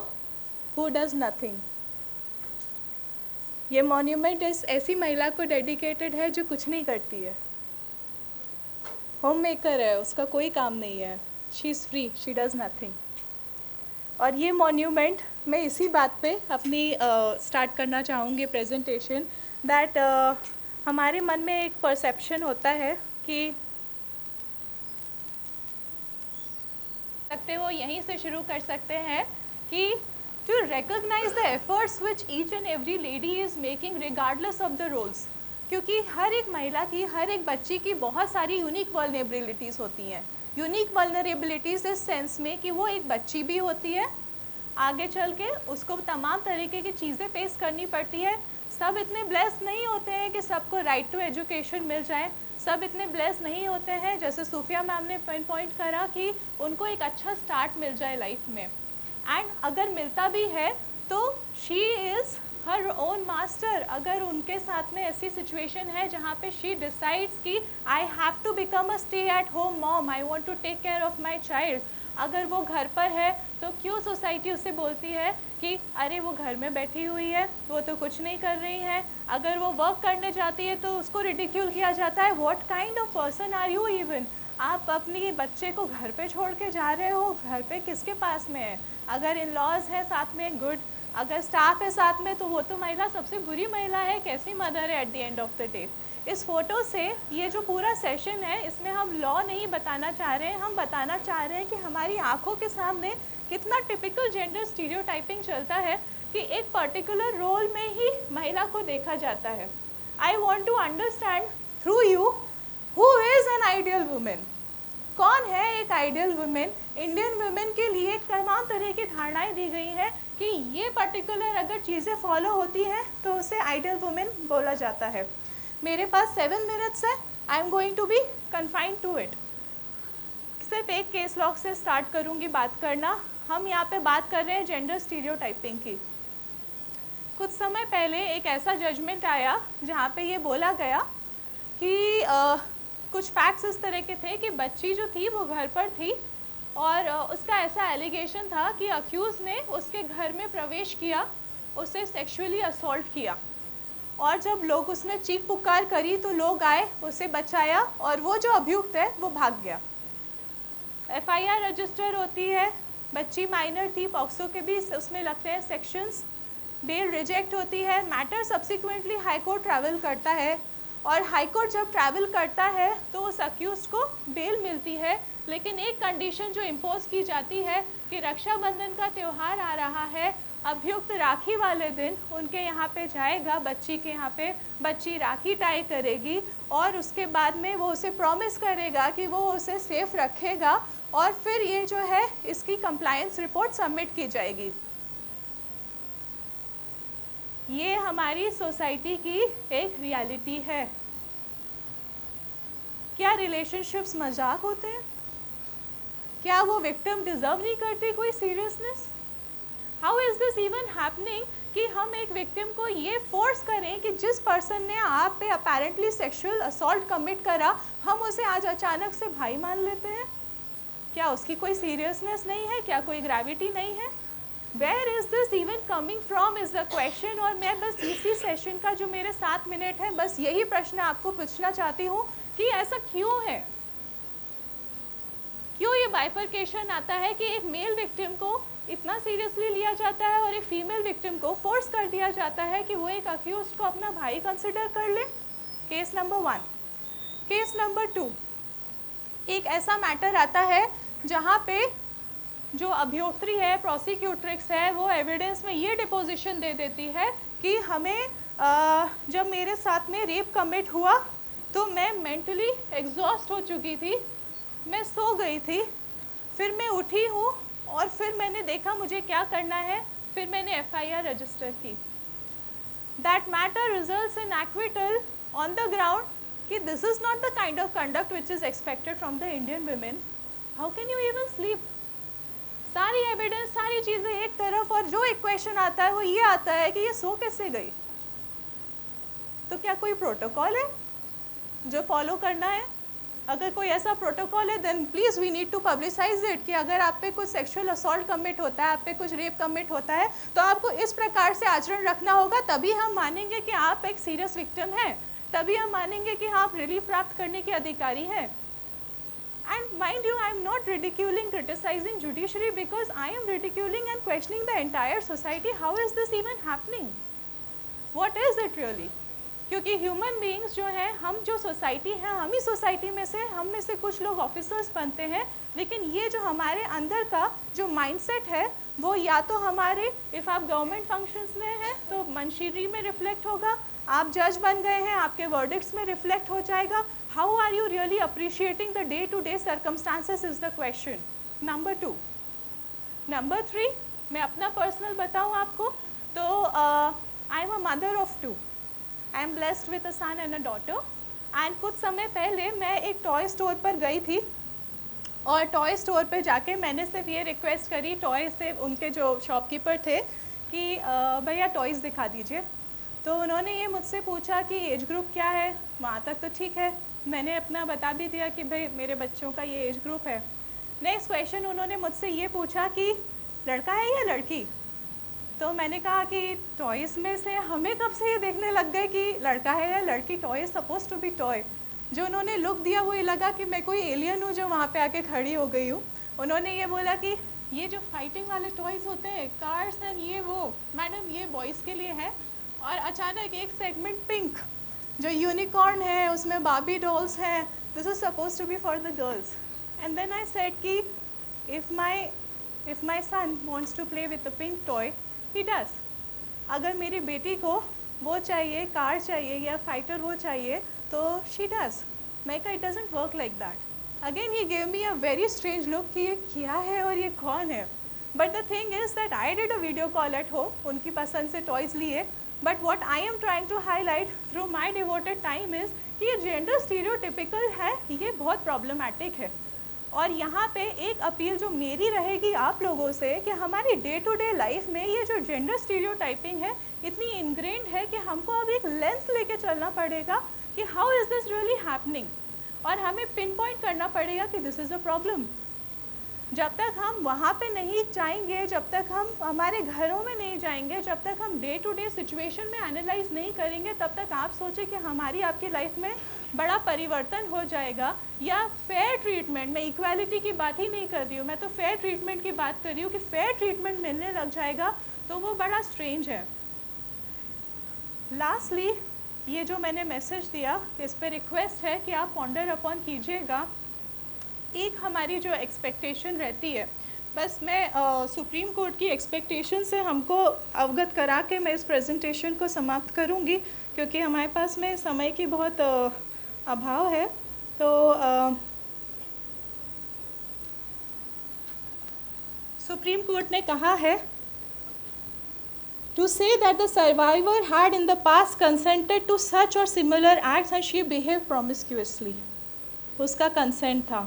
हु डज़ नथिंग। ये मॉन्यूमेंट इस ऐसी महिला को डेडिकेटेड है जो कुछ नहीं करती है, होम मेकर है, उसका कोई काम नहीं है, she is free, she does nothing. और ये मॉन्यूमेंट, मैं इसी बात पे अपनी स्टार्ट करना चाहूँगी प्रेजेंटेशन, दैट हमारे मन में एक परसेप्शन होता है कि सकते वो यहीं से शुरू कर सकते हैं कि to recognize the efforts which each and every lady is making regardless of the roles, क्योंकि हर एक महिला की, हर एक बच्ची की बहुत सारी यूनिक वल्नरेबिलिटीज़ होती हैं। यूनिक वल्नरेबिलिटीज़ इस सेंस में कि वो एक बच्ची भी होती है, आगे चल के उसको तमाम तरीके की चीज़ें फेस करनी पड़ती है, सब इतने ब्लेस्ड नहीं होते हैं कि सबको राइट टू एजुकेशन मिल जाए, सब इतने ब्लेस्ड नहीं होते हैं, जैसे सूफिया मैम ने पॉइंट करा कि उनको एक अच्छा स्टार्ट मिल जाए लाइफ में। एंड अगर मिलता भी है तो she is her own master. अगर उनके साथ में ऐसी सिचुएशन है जहाँ पे शी डिसाइड्स कि I have to become a stay at home mom, I want to take care of my child, अगर वो घर पर है तो क्यों सोसाइटी उसे बोलती है कि अरे वो घर में बैठी हुई है, वो तो कुछ नहीं कर रही है। अगर वो वर्क करने जाती है तो उसको रिडिक्यूल किया जाता है, what kind of person are you even. आप अपनी बच्चे को घर पे छोड़ के जा रहे हो, घर पे किसके पास में है? अगर इन लॉज है साथ में गुड, अगर स्टाफ है साथ में तो वो तो महिला सबसे बुरी महिला है, कैसी मदर है at the end of the day. इस फोटो से ये जो पूरा सेशन है इसमें हम लॉ नहीं बताना चाह रहे हैं, हम बताना चाह रहे हैं कि हमारी आंखों के सामने कितना टिपिकल जेंडर स्टीरियोटाइपिंग चलता है कि एक पर्टिकुलर रोल में ही महिला को देखा जाता है। I want to understand through you who is an ideal women, कौन है एक आइडियल वुमेन। इंडियन वुमेन के लिए तमाम तरह की धारणाएं दी गई हैं कि ये पर्टिकुलर अगर चीज़ें फॉलो होती हैं तो उसे आइडियल वुमेन बोला जाता है। मेरे पास 7 मिनट्स है, I am going to be confined to it. सिर्फ एक केस लॉ से स्टार्ट करूँगी बात करना। हम यहाँ पे बात कर रहे हैं जेंडर स्टीरियोटाइपिंग की। कुछ समय पहले एक ऐसा जजमेंट आया जहाँ पे ये बोला गया कि कुछ फैक्ट्स इस तरह के थे कि बच्ची जो थी वो घर पर थी और उसका ऐसा एलिगेशन था कि अक्यूज़ ने उसके घर में प्रवेश किया, उसे सेक्सुअली असॉल्ट किया और जब लोग उसने चीख पुकार करी तो लोग आए, उसे बचाया और वो जो अभियुक्त है वो भाग गया। FIR रजिस्टर होती है, बच्ची माइनर थी, पॉक्सो के भी उसमें लगते हैं सेक्शंस, बेल रिजेक्ट होती है, matter subsequently high court travel करता है और हाई कोर्ट जब ट्रैवल करता है तो उस अक्यूज को बेल मिलती है। लेकिन एक कंडीशन जो इम्पोज की जाती है कि रक्षाबंधन का त्यौहार आ रहा है, अभियुक्त राखी वाले दिन उनके यहाँ पे जाएगा, बच्ची के यहाँ पे, बच्ची राखी टाई करेगी और उसके बाद में वो उसे प्रॉमिस करेगा कि वो उसे सेफ रखेगा और फिर ये जो है इसकी कंप्लायंस रिपोर्ट सबमिट की जाएगी। ये हमारी सोसाइटी की एक रियलिटी है। क्या रिलेशनशिप्स मजाक होते हैं? क्या वो विक्टिम डिजर्व नहीं करती कोई seriousness? How is this even happening कि हम एक विक्टिम को ये फोर्स करें कि जिस पर्सन ने आप पे अपेरेंटली सेक्सुअल असॉल्ट कमिट करा, हम उसे आज अचानक से भाई मान लेते हैं? क्या उसकी कोई सीरियसनेस नहीं है? क्या कोई ग्रेविटी नहीं है? Where is this even coming from is the question। और मैं बस इसी सेशन का जो मेरे 7 मिनट है बस यही प्रश्न आपको पूछना चाहती हूँ कि ऐसा क्यों है, क्यों ये बाइफरकेशन आता है कि एक मेल विक्टिम को इतना सीरियसली लिया जाता है और एक फीमेल विक्टिम को फोर्स कर दिया जाता है कि वो एक अक्यूज को अपना भाई कंसिडर कर ले। Case number 1। केस नंबर 2, एक ऐसा मैटर आता है जहाँ पे जो अभियोक्त्री है, प्रोसिक्यूट्रिक्स है, वो एविडेंस में ये डिपोजिशन दे देती है कि हमें जब मेरे साथ में रेप कमिट हुआ तो मैं मेंटली एग्जॉस्ट हो चुकी थी, मैं सो गई थी, फिर मैं उठी हूँ और फिर मैंने देखा मुझे क्या करना है, फिर मैंने FIR रजिस्टर की। That matter results in acquittal on the ground कि this is not the kind of conduct which is expected from the Indian women. How can you even sleep? सारी एविडेंस, सारी चीज़ें एक तरफ और जो एक क्वेश्चन आता है वो ये आता है कि ये सो कैसे गई? तो क्या कोई प्रोटोकॉल है जो फॉलो करना है? अगर कोई ऐसा प्रोटोकॉल है then please we need to publicise it कि अगर आप पे कुछ सेक्सुअल असॉल्ट कमिट होता है, आप पे कुछ रेप कमिट होता है तो आपको इस प्रकार से आचरण रखना होगा, तभी हम मानेंगे कि आप एक सीरियस विक्टिम हैं, तभी हम मानेंगे कि आप रिलीफ प्राप्त करने के अधिकारी हैं। And mind you, I am not ridiculing, criticizing judiciary because I am ridiculing and questioning the entire society. How is this even happening? What is it really? क्योंकि ह्यूमन बीइंग्स जो हैं, हम जो सोसाइटी है, हम ही सोसाइटी में से, हम में से कुछ लोग ऑफिसर्स बनते हैं, लेकिन ये जो हमारे अंदर का जो माइंडसेट है वो या तो हमारे, इफ़ आप गवर्नमेंट फंक्शंस में हैं तो मंशीरी में रिफ्लेक्ट होगा, आप जज बन गए हैं आपके वर्डिक्ट्स में रिफ्लेक्ट हो जाएगा। How are you really appreciating the day to day circumstances is the question. Number 2। Number 3, मैं अपना पर्सनल बताऊँ आपको तो I am a mother of 2. I am blessed with a son and a daughter. And कुछ समय पहले मैं एक टॉय स्टोर पर गई थी और टॉय स्टोर पे जाके मैंने सिर्फ ये रिक्वेस्ट करी टॉय से, उनके जो शॉपकीपर थे, कि भैया टॉयज़ दिखा दीजिए. तो उन्होंने ये मुझसे पूछा कि एज ग्रुप क्या है. वहाँ तक तो ठीक है, मैंने अपना बता भी दिया कि भाई मेरे बच्चों का ये एज ग्रुप है. नेक्स्ट क्वेश्चन उन्होंने मुझसे ये पूछा कि लड़का है या लड़की. तो मैंने कहा कि टॉयज़ में से हमें कब से ये देखने लग गए कि लड़का है या लड़की. Toy is suppose to be toy. जो उन्होंने लुक दिया वो ये लगा कि मैं कोई एलियन हूँ जो वहाँ पे आके खड़ी हो गई हूँ. उन्होंने ये बोला कि ये जो फाइटिंग वाले टॉयज़ होते हैं, कार्स एंड ये वो, मैडम ये बॉयज़ के लिए है. और अचानक एक सेगमेंट पिंक जो यूनिकॉर्न है, उसमें बार्बी डॉल्स हैं, this is suppose to be for the girls. And then I said कि if my son wants to play with the pink toy, he does. अगर मेरी बेटी को वो चाहिए, कार चाहिए या फाइटर वो चाहिए, तो शी डज. मैं कहा it doesn't work like that. Again he gave me a very strange look कि ये क्या है और ये कौन है. But the thing is that I did a video call at home, उनकी पसंद से टॉयज़ लिए. But what I am trying to highlight through my devoted time is कि ये जेंडर स्टीरियोटिपिकल है, ये बहुत प्रॉब्लमैटिक है. और यहाँ पे एक अपील जो मेरी रहेगी आप लोगों से कि हमारी डे टू डे लाइफ में ये जो जेंडर स्टीरियोटाइपिंग है इतनी इनग्रेन्ड है कि हमको अब एक लेंस लेके चलना पड़ेगा कि how is this really happening. और हमें पिन पॉइंट करना पड़ेगा कि दिस इज़ अ प्रॉब्लम. जब तक हम वहाँ पे नहीं जाएंगे, जब तक हम हमारे घरों में नहीं जाएंगे, जब तक हम डे टू डे सिचुएशन में एनालाइज नहीं करेंगे, तब तक आप सोचें कि हमारी आपकी लाइफ में बड़ा परिवर्तन हो जाएगा. या फेयर ट्रीटमेंट, मैं इक्वालिटी की बात ही नहीं कर रही हूँ, मैं तो फेयर ट्रीटमेंट की बात कर रही हूँ कि फेयर ट्रीटमेंट मिलने लग जाएगा तो वो बड़ा स्ट्रेंज है. लास्टली ये जो मैंने मैसेज दिया इस पर रिक्वेस्ट है कि आप पॉन्डर अपॉन कीजिएगा. एक हमारी जो एक्सपेक्टेशन रहती है, बस मैं सुप्रीम कोर्ट की एक्सपेक्टेशन से हमको अवगत करा के मैं इस प्रेजेंटेशन को समाप्त करूंगी क्योंकि हमारे पास में समय की बहुत अभाव है. तो सुप्रीम कोर्ट ने कहा है to say that the survivor had in the past consented to such or similar acts and she behaved promiscuously. उसका कंसेंट था,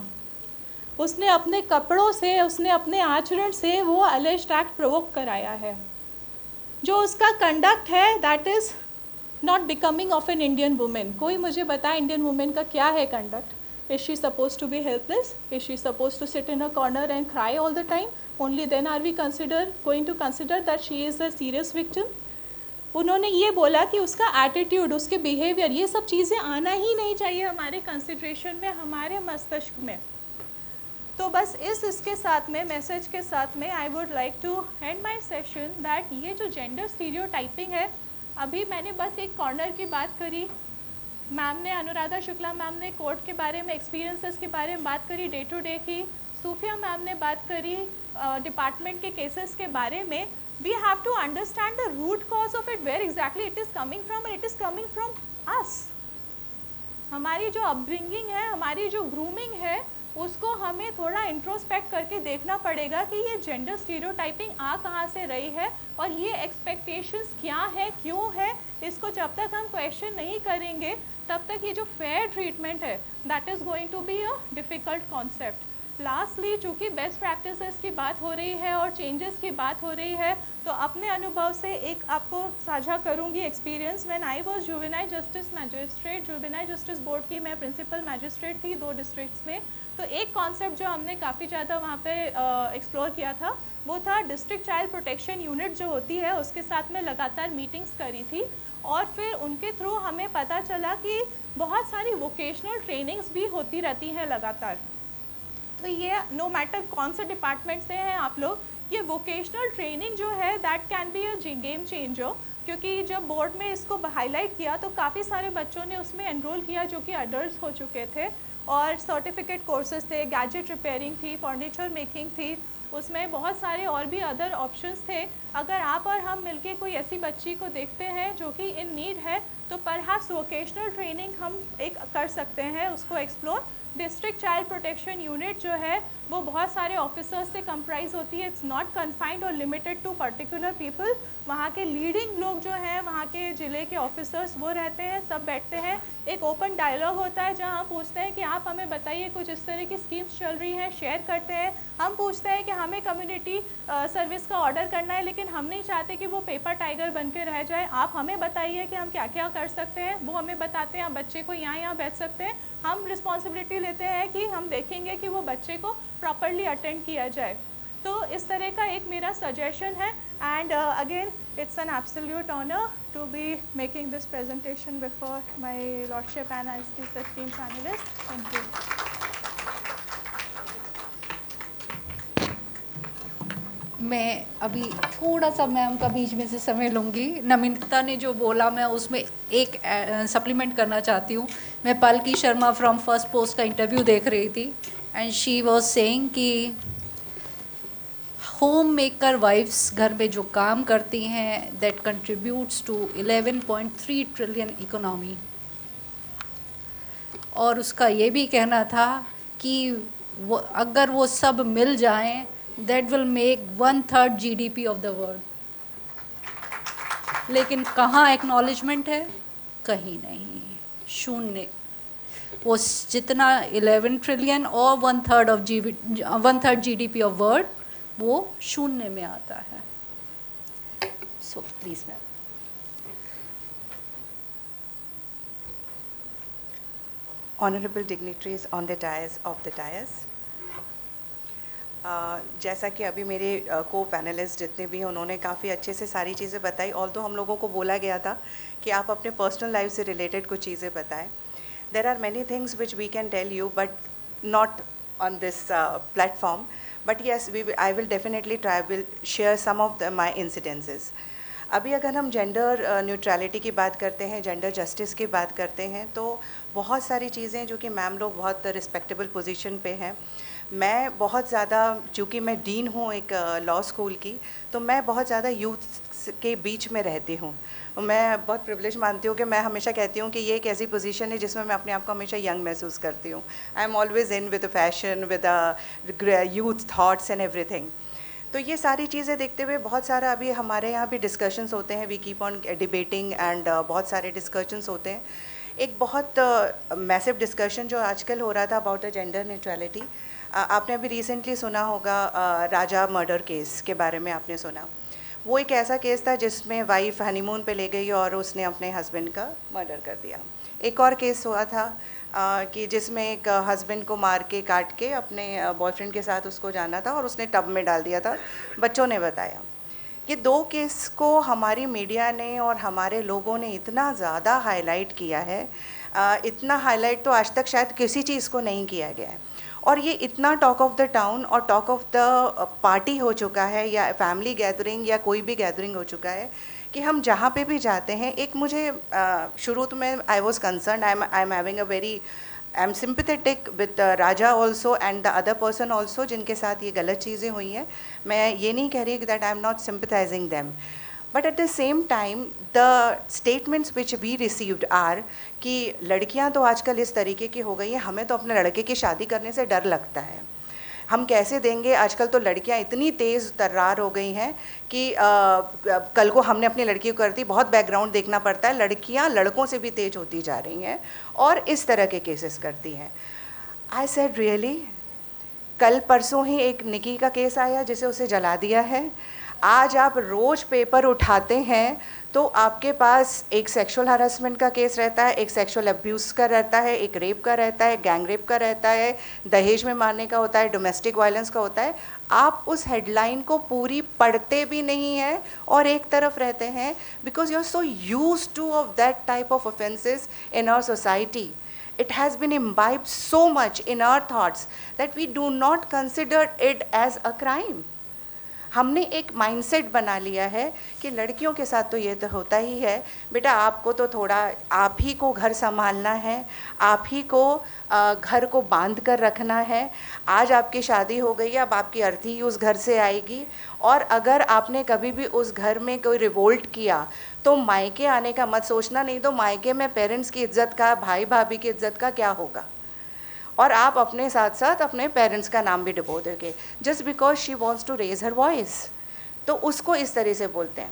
उसने अपने कपड़ों से, उसने अपने आचरण से वो अलेज्ड एक्ट प्रोवोक कराया है. जो उसका कंडक्ट है that is not becoming of an Indian women. कोई मुझे बताए इंडियन वुमेन का क्या है conduct. Is she suppose to be helpless? Is she suppose to sit in a corner and cry all the time? Only then are we going to consider that she is a serious victim. उन्होंने ये बोला कि उसका attitude, उसके behaviour, ये सब चीज़ें आना ही नहीं चाहिए हमारे कंसिड्रेशन में, हमारे मस्तिष्क में. तो बस इसके साथ में, मैसेज के साथ में I would like to end my session that ये जो जेंडर स्टीरियोटाइपिंग है, अभी मैंने बस एक कॉर्नर की बात करी. मैम ने, अनुराधा शुक्ला मैम ने कोर्ट के बारे में, एक्सपीरियंसेस के बारे में बात करी, डे टू डे की. सूफिया मैम ने बात करी डिपार्टमेंट के केसेस के बारे में. We have to understand the root cause of it, where exactly it is coming from, and it is coming from us. हमारी जो अपब्रिंगिंग है, हमारी जो ग्रूमिंग है, उसको हमें थोड़ा इंट्रोस्पेक्ट करके देखना पड़ेगा कि ये जेंडर स्टीरियोटाइपिंग आ कहाँ से रही है और ये एक्सपेक्टेशंस क्या है, क्यों है. इसको जब तक हम क्वेश्चन नहीं करेंगे तब तक ये जो फेयर ट्रीटमेंट है that is going to be a difficult concept. Lastly, चूँकि बेस्ट प्रैक्टिसेस की बात हो रही है और चेंजेस की बात हो रही है, तो अपने अनुभव से एक आपको साझा करूँगी experience. When I was juvenile justice magistrate, juvenile justice board की मैं प्रिंसिपल मैजिस्ट्रेट थी 2 डिस्ट्रिक्ट्स में. तो एक कॉन्सेप्ट जो हमने काफ़ी ज़्यादा वहाँ पे एक्सप्लोर किया था वो था डिस्ट्रिक्ट चाइल्ड प्रोटेक्शन यूनिट जो होती है उसके साथ में लगातार मीटिंग्स करी थी. और फिर उनके थ्रू हमें पता चला कि बहुत सारी वोकेशनल ट्रेनिंग्स भी होती रहती हैं लगातार. तो ये नो मैटर कौन से डिपार्टमेंट से हैं आप लोग, ये वोकेशनल ट्रेनिंग जो है that can be a game changer. क्योंकि जब बोर्ड में इसको हाईलाइट किया तो काफ़ी सारे बच्चों ने उसमें एनरोल किया जो कि अडल्ट हो चुके थे, और सर्टिफिकेट कोर्सेज थे, गैजेट रिपेयरिंग थी, फर्नीचर मेकिंग थी, उसमें बहुत सारे और भी अदर ऑप्शंस थे। अगर आप और हम मिलके कोई ऐसी बच्ची को देखते हैं जो कि इन नीड है, तो परहैप्स वोकेशनल ट्रेनिंग हम एक कर सकते हैं, उसको explore. District child protection unit जो है वो बहुत सारे ऑफिसर्स से कंप्राइज होती है, इट्स नॉट कन्फाइंड और लिमिटेड टू पर्टिकुलर पीपल। वहाँ के लीडिंग लोग जो हैं, वहाँ के ज़िले के ऑफिसर्स वो रहते हैं, सब बैठते हैं, एक ओपन डायलॉग होता है जहाँ हम पूछते हैं कि आप हमें बताइए कुछ इस तरह की स्कीम्स चल रही हैं, शेयर करते हैं। हम पूछते हैं कि हमें कम्युनिटी सर्विस का ऑर्डर करना है, लेकिन हम नहीं चाहते कि वो पेपर टाइगर बन के रह जाए, आप हमें बताइए कि हम क्या क्या कर सकते हैं। वो हमें बताते हैं आप बच्चे को यहाँ बैठ सकते हैं, हम रिस्पॉन्सिबिलिटी लेते हैं कि हम देखेंगे कि वो बच्चे को प्रॉपरली अटेंड किया जाए। तो इस तरह का एक मेरा सजेशन है। And again it's an absolute honour to be making this presentation before my lordship and esteemed panelists. Thank you. मैं अभी थोड़ा सा मैम का बीच में से समय लूँगी। नमिता ने जो बोला मैं उसमें एक सप्लीमेंट करना चाहती हूँ। मैं Palki Sharma from Firstpost का इंटरव्यू देख रही थी एंड शी वाज सेइंग कि होम मेकर वाइफ्स घर में जो काम करती हैं that contributes to 11.3 trillion economy. और उसका ये भी कहना था कि वो अगर वो सब मिल जाएं that will make 1/3 GDP of the world. लेकिन कहाँ एक्नॉलेजमेंट है? कहीं नहीं, शून्य। वो जितना 11 ट्रिलियन और 1/3 GDP of world वो शून्य में आता है। So please ma'am. Honorable dignitaries on the dais of the dais. जैसा कि अभी मेरे को पैनलिस्ट जितने भी हैं उन्होंने काफ़ी अच्छे से सारी चीज़ें बताई। ऑल्दो हम लोगों को बोला गया था कि आप अपने पर्सनल लाइफ से रिलेटेड कुछ चीज़ें बताएं। There are many things which we can tell you but not on this platform, but yes I will definitely try will share some of my incidences. अभी अगर हम जेंडर न्यूट्रलिटी की बात करते हैं, जेंडर जस्टिस की बात करते हैं, तो बहुत सारी चीज़ें जो कि मैम लोग बहुत रिस्पेक्टेबल पोजीशन पे हैं। मैं बहुत ज़्यादा, चूँकि मैं डीन हूँ एक लॉ स्कूल की, तो मैं बहुत ज़्यादा यूथ के बीच में रहती हूँ। मैं बहुत प्रिविलेज मानती हूँ कि मैं हमेशा कहती हूँ कि ये एक ऐसी पोजीशन है जिसमें मैं अपने आप को हमेशा यंग महसूस करती हूँ। I am always in with fashion, with youth thoughts and everything. तो ये सारी चीज़ें देखते हुए बहुत सारा अभी हमारे यहाँ भी डिस्कशंस होते हैं, we keep on debating and बहुत सारे डिस्कशंस होते हैं। एक बहुत मैसिव डिस्कशन जो आजकल हो रहा था अबाउट द जेंडर न्यूट्रलिटी, आपने अभी रिसेंटली सुना होगा राजा मर्डर केस के बारे में आपने सुना। वो एक ऐसा केस था जिसमें वाइफ हनीमून पे ले गई और उसने अपने हस्बैंड का मर्डर कर दिया। एक और केस हुआ था कि जिसमें एक हस्बैंड को मार के काट के अपने बॉयफ्रेंड के साथ उसको जाना था और उसने टब में डाल दिया था, बच्चों ने बताया। ये दो केस को हमारी मीडिया ने और हमारे लोगों ने इतना ज़्यादा हाईलाइट किया है, इतना हाईलाइट तो आज तक शायद किसी चीज़ को नहीं किया गया है। और ये इतना टॉक ऑफ द टाउन और टॉक ऑफ द पार्टी हो चुका है, या फैमिली गैदरिंग या कोई भी गैदरिंग हो चुका है, कि हम जहाँ पे भी जाते हैं, एक मुझे शुरू तो मैं I was concern, I am having a very, I am sympathetic with Raja also and the other person also जिनके साथ ये गलत चीज़ें हुई हैं। मैं ये नहीं कह रही कि that I am not sympathising them, but at the same time the statements which we received are कि लड़कियां तो आजकल इस तरीके की हो गई हैं, हमें तो अपने लड़के की शादी करने से डर लगता है, हम कैसे देंगे। आजकल तो लड़कियां इतनी तेज़ तर्रार हो गई हैं कि कल को हमने अपनी लड़की को कर दी, बहुत बैकग्राउंड देखना पड़ता है, लड़कियां लड़कों से भी तेज होती जा रही हैं और इस तरह के केसेस करती हैं। आई सेड रियली, कल परसों ही एक निकी का केस आया जिसे उसे जला दिया है। आज आप रोज़ पेपर उठाते हैं तो आपके पास एक सेक्सुअल हरासमेंट का केस रहता है, एक सेक्सुअल अब्यूज़ का रहता है, एक रेप का रहता है, गैंग रेप का रहता है, दहेज में मारने का होता है, डोमेस्टिक वायलेंस का होता है। आप उस हेडलाइन को पूरी पढ़ते भी नहीं हैं और एक तरफ रहते हैं, because you are so used to of that type of offences in our society. It has been imbibed so much in our thoughts that we do not consider it as a crime. हमने एक mindset बना लिया है कि लड़कियों के साथ तो ये तो होता ही है, बेटा आपको तो थोड़ा आप ही को घर संभालना है, आप ही को घर को बांध कर रखना है, आज आपकी शादी हो गई, अब आपकी अर्थी ही उस घर से आएगी, और अगर आपने कभी भी उस घर में कोई रिवोल्ट किया तो मायके आने का मत सोचना, नहीं तो मायके में पेरेंट्स की इज्जत का, भाई भाभी की इज्जत का क्या होगा, और आप अपने साथ साथ अपने पेरेंट्स का नाम भी डुबो दोगे just because she wants to raise her voice. तो उसको इस तरह से बोलते हैं।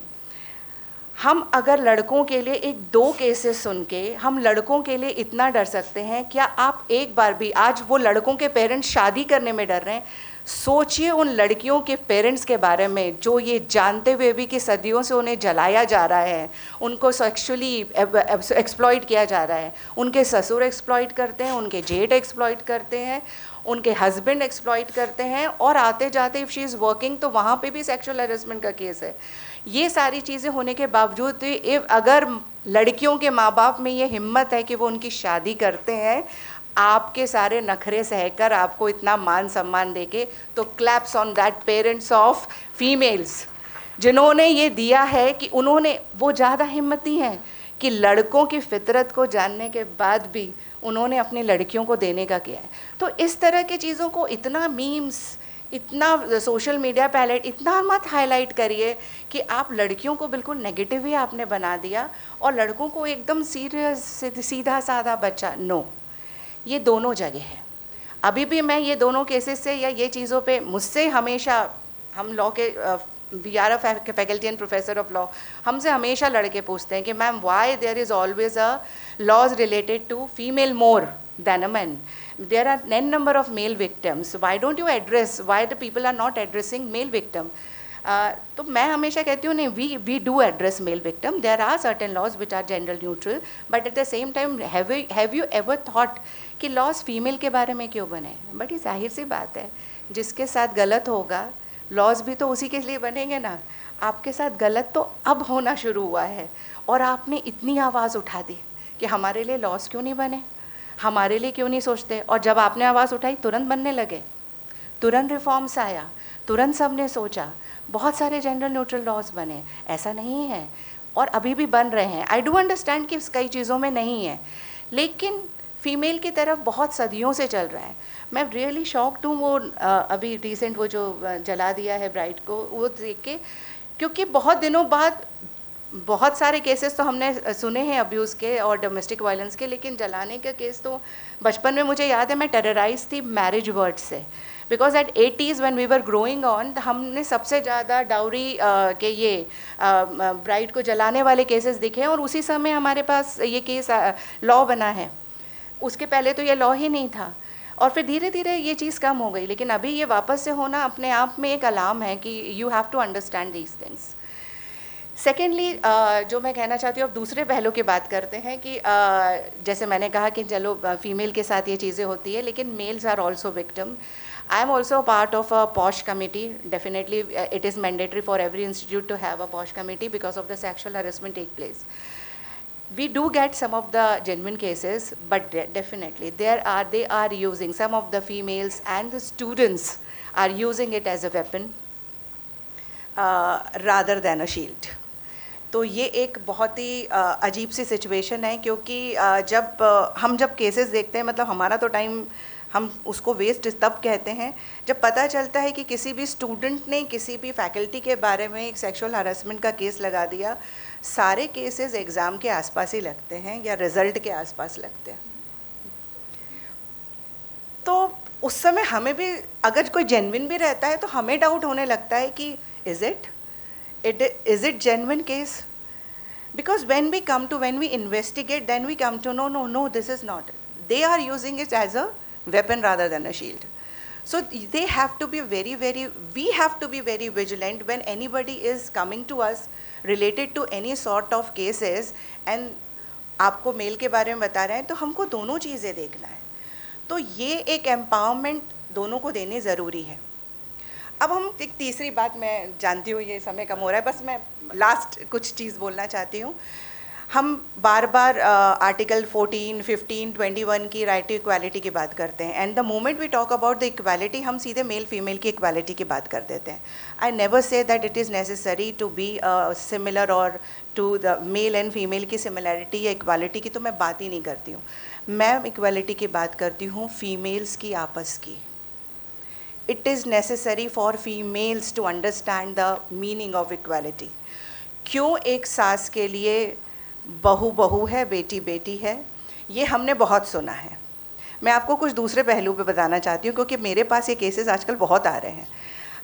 हम अगर लड़कों के लिए एक दो केसेस सुन के हम लड़कों के लिए इतना डर सकते हैं, क्या आप एक बार भी, आज वो लड़कों के पेरेंट्स शादी करने में डर रहे हैं, सोचिए उन लड़कियों के पेरेंट्स के बारे में जो ये जानते हुए भी कि सदियों से उन्हें जलाया जा रहा है, उनको सेक्सुअली एक्सप्लॉइट किया जा रहा है, उनके ससुर एक्सप्लॉइट करते हैं, उनके जेठ एक्सप्लॉइट करते हैं, उनके हस्बैंड एक्सप्लॉइट करते हैं, और आते जाते इफ़ शी इज़ वर्किंग तो वहाँ पे भी सेक्सुअल हैरेसमेंट का केस है। ये सारी चीज़ें होने के बावजूद अगर लड़कियों के माँ बाप में ये हिम्मत है कि वो उनकी शादी करते हैं आपके सारे नखरे सहकर, आपको इतना मान सम्मान देके, तो claps on that parents of females जिन्होंने ये दिया है कि उन्होंने, वो ज़्यादा हिम्मती हैं कि लड़कों की फितरत को जानने के बाद भी उन्होंने अपनी लड़कियों को देने का किया है। तो इस तरह की चीज़ों को इतना मीम्स, इतना सोशल मीडिया पैलेट, इतना मत हाईलाइट करिए कि आप लड़कियों को बिल्कुल नेगेटिव ही आपने बना दिया और लड़कों को एकदम सीरियस सीधा साधा बच्चा। नो, ये दोनों जगह है। अभी भी मैं ये दोनों केसेस से या ये चीज़ों पे मुझसे हमेशा, हम लॉ के we are a faculty and professor of law, हमसे हमेशा लड़के पूछते हैं कि ma'am why there is always a laws related to female more than a man, there are n number of male victims, why don't you address, why the people are not addressing male victim? तो मैं हमेशा कहती हूँ नहीं, we do address male victim, there are certain laws which are gender neutral, but at the same time have you ever thought कि laws female के बारे में क्यों बने? बड़ी जाहिर सी बात है, जिसके साथ गलत होगा laws भी तो उसी के लिए बनेंगे ना। आपके साथ गलत तो अब होना शुरू हुआ है और आपने इतनी आवाज़ उठा दी कि हमारे लिए laws क्यों नहीं बने, हमारे लिए क्यों नहीं सोचते, और जब आपने आवाज़ उठाई तुरंत बनने लगे, तुरंत रिफॉर्म्स आया, तुरंत सब ने सोचा, बहुत सारे जेंडर न्यूट्रल लॉज बने। ऐसा नहीं है, और अभी भी बन रहे हैं। आई डू अंडरस्टैंड कि कई चीज़ों में नहीं है, लेकिन फीमेल की तरफ बहुत सदियों से चल रहा है। मैं रियली शॉक्ड हूँ वो अभी रिसेंट वो जो जला दिया है ब्राइड को, वो देख के, क्योंकि बहुत दिनों बाद बहुत सारे केसेस तो हमने सुने हैं अब्यूज़ के और डोमेस्टिक वायलेंस के, लेकिन जलाने का केस तो बचपन में मुझे याद है मैं टेरराइज थी मैरिज वर्ड से, because at 80s when we were growing on, हमने सबसे ज़्यादा डाउरी के ये ब्राइड को जलाने वाले केसेस दिखे हैं, और उसी समय हमारे पास ये केस लॉ बना है। उसके पहले तो ये लॉ ही नहीं था, और फिर धीरे धीरे ये चीज़ कम हो गई, लेकिन अभी ये वापस से होना अपने आप में एक अलार्म है कि you have to understand these things. Secondly, जो मैं कहना चाहती हूँ, अब दूसरे पहलू की बात करते हैं कि जैसे मैंने कहा कि चलो फीमेल के साथ ये चीज़ें होती है, लेकिन males are also victim. I am also part of a POSH committee. Definitely it is mandatory for every institute to have a POSH committee because of the sexual harassment take place. We do get some of the genuine cases, but definitely they are using, some of the females and the students are using it as a weapon rather than a shield. तो ये एक बहुत ही अजीब सी situation है, क्योंकि हम जब cases देखते हैं, मतलब हमारा तो टाइम हम उसको वेस्ट तब कहते हैं जब पता चलता है कि किसी भी स्टूडेंट ने किसी भी फैकल्टी के बारे में एक सेक्सुअल हरासमेंट का केस लगा दिया. सारे केसेस एग्ज़ाम के आसपास ही लगते हैं या रिज़ल्ट के आसपास लगते हैं. तो उस समय हमें भी, अगर कोई जेन्युइन भी रहता है तो हमें डाउट होने लगता है कि is it genuine case? Because when we investigate, then we come to know, no, this is not. They are using it as a weapon rather than a shield. So they have to be we have to be very vigilant when anybody is coming to us related to any sort of cases, and आपको mail के बारे में बता रहे हैं, तो हमको दोनों चीज़ें देखना है. तो ये एक एम्पावरमेंट दोनों को देने ज़रूरी है. अब हम एक तीसरी बात, मैं जानती हूँ ये समय कम हो रहा है, बस मैं लास्ट कुछ चीज़ बोलना चाहती हूँ. हम बार बार आर्टिकल 14, 15, 21 की राइट टू इक्वालिटी की बात करते हैं, and the moment we talk about the equality हम सीधे मेल फीमेल की इक्वालिटी की बात कर देते हैं. I never say that it is necessary to be similar और to the male and female की सिमिलैरिटी या इक्वालिटी की तो मैं बात ही नहीं करती हूँ. मैं इक्वालिटी की बात करती हूँ फीमेल्स की आपस की. It is necessary for females to understand the meaning of equality. क्यों एक सास के लिए बहू बहू है, बेटी बेटी है, ये हमने बहुत सुना है. मैं आपको कुछ दूसरे पहलू पे बताना चाहती हूँ, क्योंकि मेरे पास ये केसेस आजकल बहुत आ रहे हैं.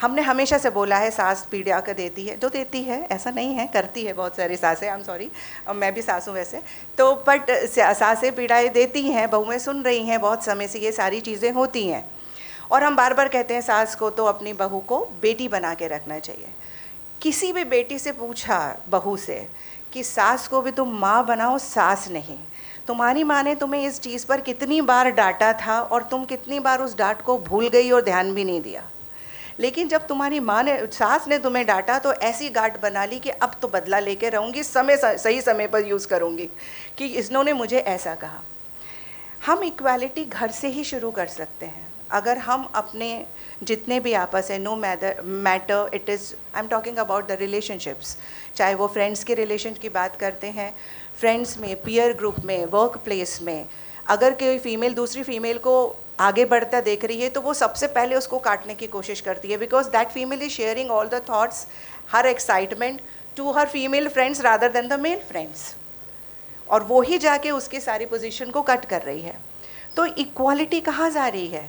हमने हमेशा से बोला है सास पीड़ा कर देती है, जो देती है ऐसा नहीं है, करती है बहुत सारी सासें. आई एम सॉरी, मैं भी सास हूँ वैसे तो, बट सासें पीड़ाएँ देती हैं, बहुएँ सुन रही हैं, बहुत समय से ये सारी चीज़ें होती हैं. और हम बार बार कहते हैं सास को तो अपनी बहू को बेटी बना के रखना चाहिए. किसी भी बेटी से पूछा बहू से कि सास को भी तुम माँ बनाओ, सास नहीं. तुम्हारी माँ ने तुम्हें इस चीज़ पर कितनी बार डांटा था और तुम कितनी बार उस डांट को भूल गई और ध्यान भी नहीं दिया. लेकिन जब तुम्हारी माँ ने, सास ने तुम्हें डांटा तो ऐसी गांठ बना ली कि अब तो बदला लेके रहूँगी, सही समय पर यूज़ करूँगी कि इन्होंने मुझे ऐसा कहा. हम इक्वालिटी घर से ही शुरू कर सकते हैं. अगर हम अपने जितने भी आपस है, no matter it is, I am talking about the relationships, चाहे वो फ्रेंड्स के रिलेशन की बात करते हैं, फ्रेंड्स में, पीयर ग्रुप में, वर्क प्लेस में, अगर कोई फीमेल दूसरी फीमेल को आगे बढ़ता देख रही है तो वो सबसे पहले उसको काटने की कोशिश करती है, because that female is sharing all the thoughts, her excitement to her female friends rather than the male friends, और वो ही जाके उसकी सारी पोजीशन को कट कर रही है. तो इक्वालिटी कहाँ जा रही है?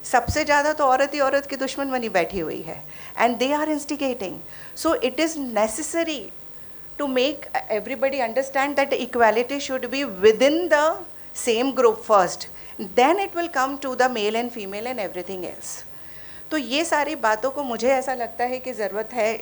सबसे ज़्यादा तो औरत ही औरत की दुश्मन बनी बैठी हुई है, and they are instigating. So it is necessary to make everybody understand that equality should be within the same group first, then it will come to the male and female and everything else. तो ये सारी बातों को मुझे ऐसा लगता है कि ज़रूरत है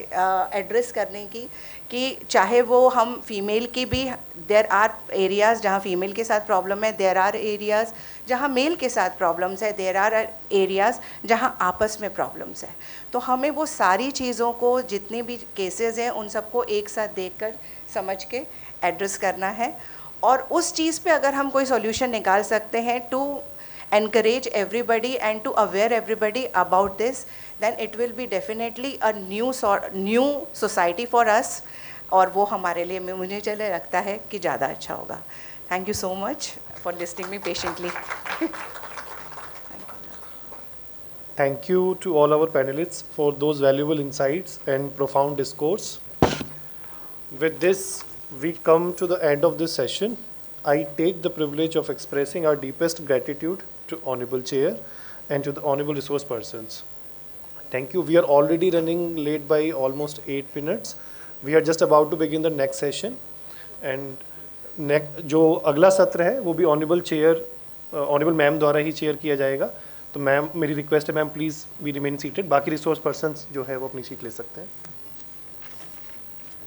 एड्रेस करने की, कि चाहे वो हम फीमेल की भी, देर आर एरियाज़ जहाँ फीमेल के साथ प्रॉब्लम है, देर आर एरियाज़ जहाँ मेल के साथ प्रॉब्लम्स है, देर आर एरियाज़ जहाँ आपस में प्रॉब्लम्स है. तो हमें वो सारी चीज़ों को, जितने भी केसेस हैं उन सबको एक साथ देखकर समझ के एड्रेस करना है. और उस चीज़ पे अगर हम कोई सॉल्यूशन निकाल सकते हैं to encourage everybody and to aware everybody about this, then it will be definitely a new society for us, और वो हमारे लिए, मुझे चले लगता है कि ज़्यादा अच्छा होगा. Thank you so much for listening me patiently. Thank you to all our panelists for those valuable insights and profound discourse. With this, we come to the end of this session. I take the privilege of expressing our deepest gratitude to Honorable Chair and to the Honorable Resource Persons. Thank you. We are already running late by almost 8 minutes. We are just about to begin the next session. And जो अगला सत्र है वो भी honourable chair, honourable ma'am द्वारा ही chair किया जाएगा. तो मैम, मेरी रिक्वेस्ट है ma'am, please we remain seated. बाकी रिसोर्स पर्सन्स जो है वो अपनी सीट ले सकते हैं.